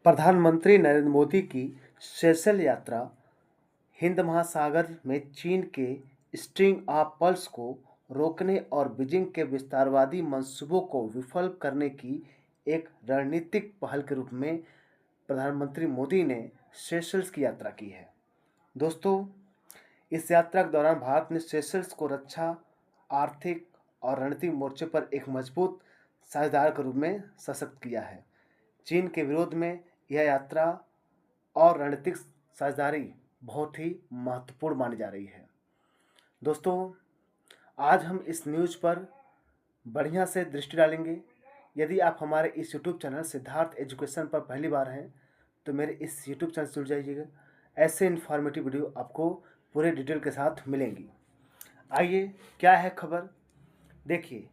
प्रधानमंत्री नरेंद्र मोदी की सेशेल्स यात्रा हिंद महासागर में चीन के स्ट्रिंग ऑफ पर्ल्स को रोकने और बीजिंग के विस्तारवादी मंसूबों को विफल करने की एक रणनीतिक पहल के रूप में प्रधानमंत्री मोदी ने सेशेल्स की यात्रा की है। दोस्तों, इस यात्रा के दौरान भारत ने सेशेल्स को रक्षा, आर्थिक और रणनीतिक मोर्चे पर एक मजबूत साझेदार के रूप में सशक्त किया है। चीन के विरोध में यह यात्रा और रणनीतिक साझेदारी बहुत ही महत्वपूर्ण मानी जा रही है। दोस्तों, आज हम इस न्यूज़ पर बढ़िया से दृष्टि डालेंगे। यदि आप हमारे इस यूट्यूब चैनल सिद्धार्थ एजुकेशन पर पहली बार हैं तो मेरे इस यूट्यूब चैनल से जुड़ जाइएगा। ऐसे इन्फॉर्मेटिव वीडियो आपको पूरे डिटेल के साथ मिलेंगी। आइए, क्या है खबर, देखिए।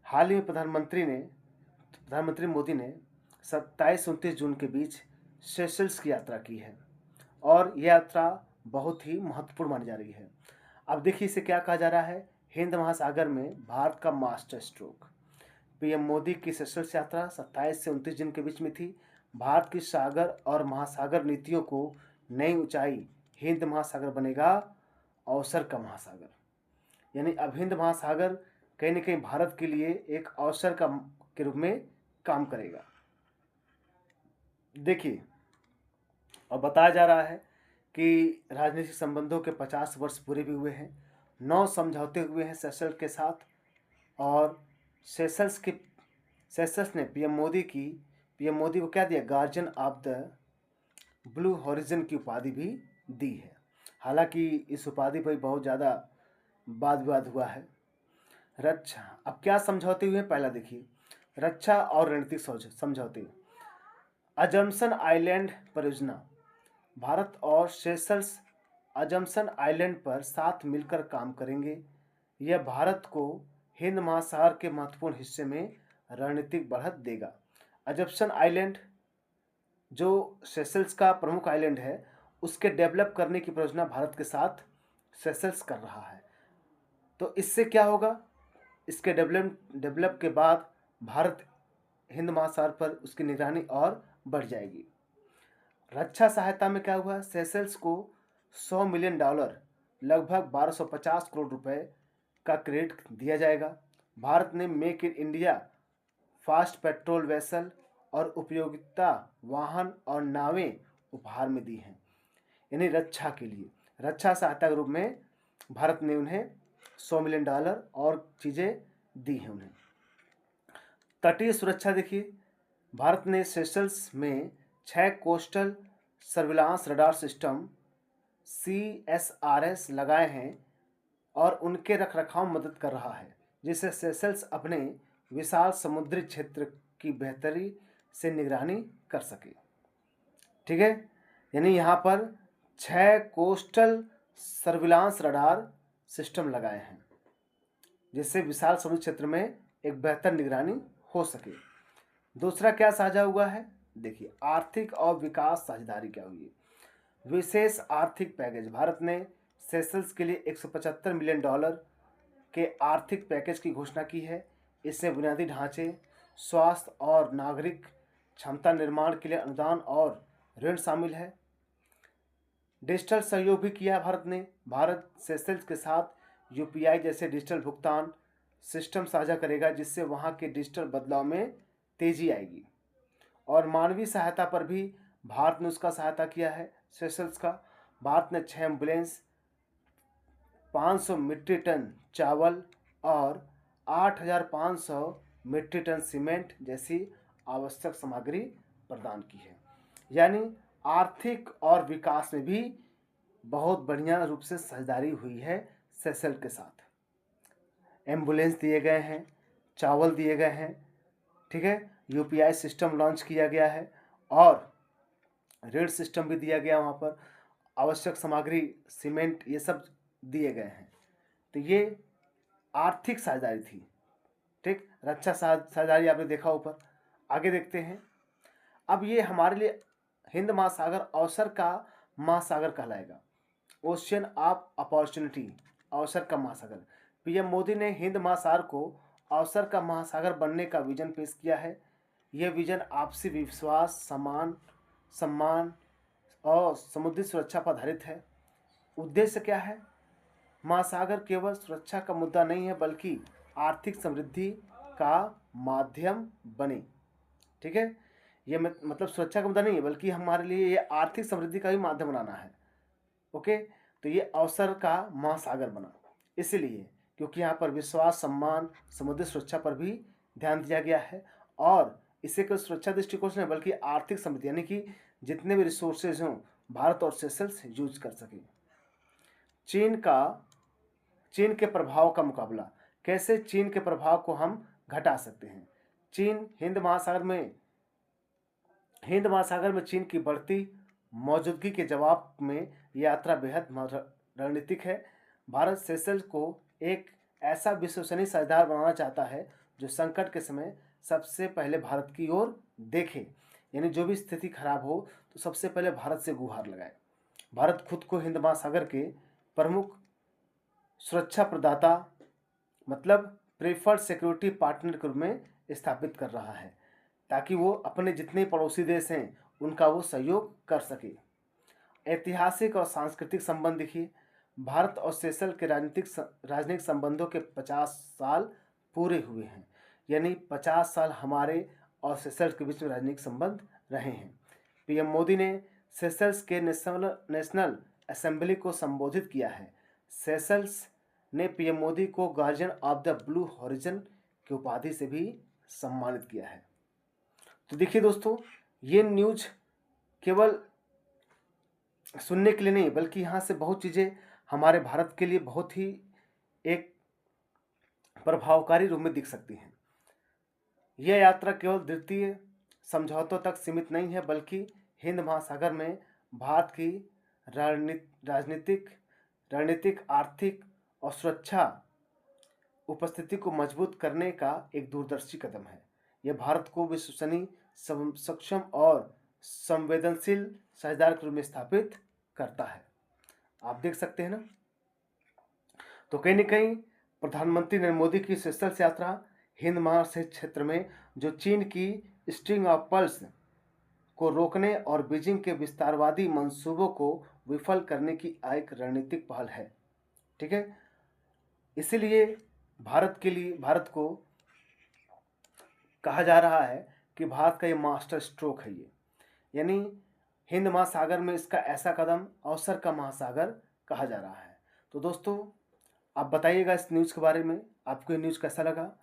हाल ही में प्रधानमंत्री मोदी ने 27-29 जून के बीच सेशेल्स की यात्रा की है और यह यात्रा बहुत ही महत्वपूर्ण मानी जा रही है। अब देखिए, इसे क्या कहा जा रहा है। हिंद महासागर में भारत का मास्टर स्ट्रोक। पीएम मोदी की सेशेल्स यात्रा 27 से 29 जून के बीच में थी। भारत की सागर और महासागर नीतियों को नई ऊंचाई। हिंद महासागर बनेगा अवसर का महासागर। यानी अब हिंद महासागर कहीं न कहीं भारत के लिए एक अवसर के रूप में काम करेगा। देखिए, और बताया जा रहा है कि राजनीतिक संबंधों के 50 वर्ष पूरे भी हुए हैं। 9 समझौते हुए हैं सेशेल्स के साथ और सेशेल्स ने पीएम मोदी को क्या दिया, guardian of the blue horizon की उपाधि भी दी है। हालांकि इस उपाधि पर बहुत ज़्यादा वाद विवाद हुआ है। रक्षा, अब क्या समझौते हुए हैं, पहला देखिए। रक्षा और रणनीतिक समझौते। अजम्पशन आइलैंड परियोजना। भारत और सेशेल्स अजम्पशन आइलैंड पर साथ मिलकर काम करेंगे। यह भारत को हिंद महासागर के महत्वपूर्ण हिस्से में रणनीतिक बढ़त देगा। अजम्पशन आइलैंड जो सेशेल्स का प्रमुख आइलैंड है, उसके डेवलप करने की परियोजना भारत के साथ सेशेल्स कर रहा है। तो इससे क्या होगा, इसके डेवलप के बाद भारत हिंद महासागर पर उसकी निगरानी और बढ़ जाएगी। रक्षा सहायता में क्या हुआ, सेशेल्स को $100 मिलियन लगभग 1250 करोड़ रुपए का क्रेडिट दिया जाएगा। भारत ने make in India, fast patrol vessel और उपयोगिता वाहन और नावें उपहार में दी हैं। यानी रक्षा के लिए रक्षा सहायता के रूप में भारत ने उन्हें $100 मिलियन और चीज़ें दी हैं उन्हें। तटीय सुरक्षा देखिए, भारत ने सेशेल्स में 6 coastal surveillance radar system CSRS लगाए हैं और उनके रखरखाव में मदद कर रहा है, जिससे सेशेल्स अपने विशाल समुद्री क्षेत्र की बेहतरी से निगरानी कर सके। ठीक है, यानी यहाँ पर 6 कोस्टल सर्विलांस रडार सिस्टम लगाए हैं, जिससे विशाल समुद्री क्षेत्र में एक बेहतर निगरानी हो सके। दूसरा क्या साझा हुआ है, देखिए। आर्थिक और विकास साझेदारी क्या हुई। विशेष आर्थिक पैकेज। भारत ने सेशेल्स के लिए $175 मिलियन के आर्थिक पैकेज की घोषणा की है। इसमें बुनियादी ढांचे, स्वास्थ्य और नागरिक क्षमता निर्माण के लिए अनुदान और ऋण शामिल है। डिजिटल सहयोग भी किया भारत ने। भारत सेशेल्स के साथ UPI जैसे डिजिटल भुगतान सिस्टम साझा करेगा, जिससे वहाँ के डिजिटल बदलाव में तेजी आएगी। और मानवीय सहायता पर भी भारत ने उसका सहायता किया है सेशेल्स का। भारत ने 6 एम्बुलेंस, 500 मीट्रिक टन चावल और 8500 मीट्रिक टन सीमेंट जैसी आवश्यक सामग्री प्रदान की है। यानी आर्थिक और विकास में भी बहुत बढ़िया रूप से साझेदारी हुई है सेशेल्स के साथ। एम्बुलेंस दिए गए हैं, चावल दिए गए हैं, ठीक है। UPI सिस्टम लॉन्च किया गया है और ऋण सिस्टम भी दिया गया, वहाँ पर आवश्यक सामग्री सीमेंट ये सब दिए गए हैं। तो ये आर्थिक साझेदारी थी, ठीक। रक्षा साझेदारी आपने देखा ऊपर। आगे देखते हैं। अब ये हमारे लिए हिंद महासागर अवसर का महासागर कहलाएगा। ओशियन ऑफ अपॉर्चुनिटी, अवसर का महासागर। पीएम मोदी ने हिंद महासागर को अवसर का महासागर बनने का विजन पेश किया है। यह विजन आपसी विश्वास, सम्मान और समुद्री सुरक्षा पर आधारित है। उद्देश्य क्या है? महासागर केवल सुरक्षा का मुद्दा नहीं है, बल्कि आर्थिक समृद्धि का माध्यम बने। ठीक है, ये मतलब सुरक्षा का मुद्दा नहीं है, बल्कि हमारे लिए ये आर्थिक समृद्धि का भी माध्यम बनाना है। ओके, तो ये अवसर का महासागर बना इसलिए क्योंकि यहाँ पर विश्वास, सम्मान, समुद्री सुरक्षा पर भी ध्यान दिया गया है। और इसे केवल सुरक्षा दृष्टिकोण से नहीं, बल्कि आर्थिक समृद्धि, यानी कि जितने भी रिसोर्सेज हों भारत और सेशल्स यूज कर सके। चीन के प्रभाव का मुकाबला। कैसे चीन के प्रभाव को हम घटा सकते हैं? हिंद महासागर में चीन की बढ़ती मौजूदगी के जवाब में यात्रा बेहद रणनीतिक है। भारत सेशल्स को एक ऐसा विश्वसनीय साझेदार बनाना चाहता है जो संकट के समय सबसे पहले भारत की ओर देखे, यानी जो भी स्थिति खराब हो तो सबसे पहले भारत से गुहार लगाए। भारत खुद को हिंद महासागर के प्रमुख सुरक्षा प्रदाता, मतलब प्रेफर्ड सिक्योरिटी पार्टनर के रूप में स्थापित कर रहा है, ताकि वो अपने जितने पड़ोसी देश हैं उनका वो सहयोग कर सके। ऐतिहासिक और सांस्कृतिक संबंध देखिए, भारत और सेशल के राजनीतिक संबंधों के 50 साल पूरे हुए हैं, यानी 50 साल हमारे और सेशल्स के बीच में राजनीतिक संबंध रहे हैं। पीएम मोदी ने सेशल्स के नेशनल असेंबली को संबोधित किया है। सेशल्स ने पीएम मोदी को guardian of the blue horizon की उपाधि से भी सम्मानित किया है। तो देखिए दोस्तों, ये न्यूज केवल सुनने के लिए नहीं, बल्कि यहाँ से बहुत चीज़ें हमारे भारत के लिए बहुत ही एक प्रभावकारी रूप में दिख सकती हैं। यह यात्रा केवल द्वितीय समझौतों तक सीमित नहीं है, बल्कि हिंद महासागर में भारत की रणनीतिक, आर्थिक और सुरक्षा उपस्थिति को मजबूत करने का एक दूरदर्शी कदम है। यह भारत को विश्वसनीय, सक्षम और संवेदनशील साझेदार के रूप में स्थापित करता है। आप देख सकते हैं ना। तो कहीं न कहीं प्रधानमंत्री नरेंद्र मोदी की सेशल्स यात्रा हिंद महासागर क्षेत्र में जो चीन की स्ट्रिंग ऑफ पर्ल्स को रोकने और बीजिंग के विस्तारवादी मंसूबों को विफल करने की एक रणनीतिक पहल है। ठीक है, इसीलिए भारत को कहा जा रहा है कि भारत का ये मास्टर स्ट्रोक है ये, यानी हिंद महासागर में इसका ऐसा कदम अवसर का महासागर कहा जा रहा है। तो दोस्तों, आप बताइएगा इस न्यूज़ के बारे में, आपको ये न्यूज़ कैसा लगा?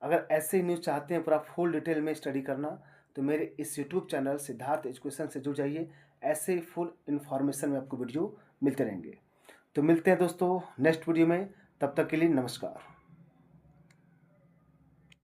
अगर ऐसे ही न्यूज़ चाहते हैं पूरा फुल डिटेल में स्टडी करना, तो मेरे इस यूट्यूब चैनल सिद्धार्थ एजुकेशन से जुड़ जाइए। ऐसे ही फुल इन्फॉर्मेशन में आपको वीडियो मिलते रहेंगे। तो मिलते हैं दोस्तों नेक्स्ट वीडियो में, तब तक के लिए नमस्कार।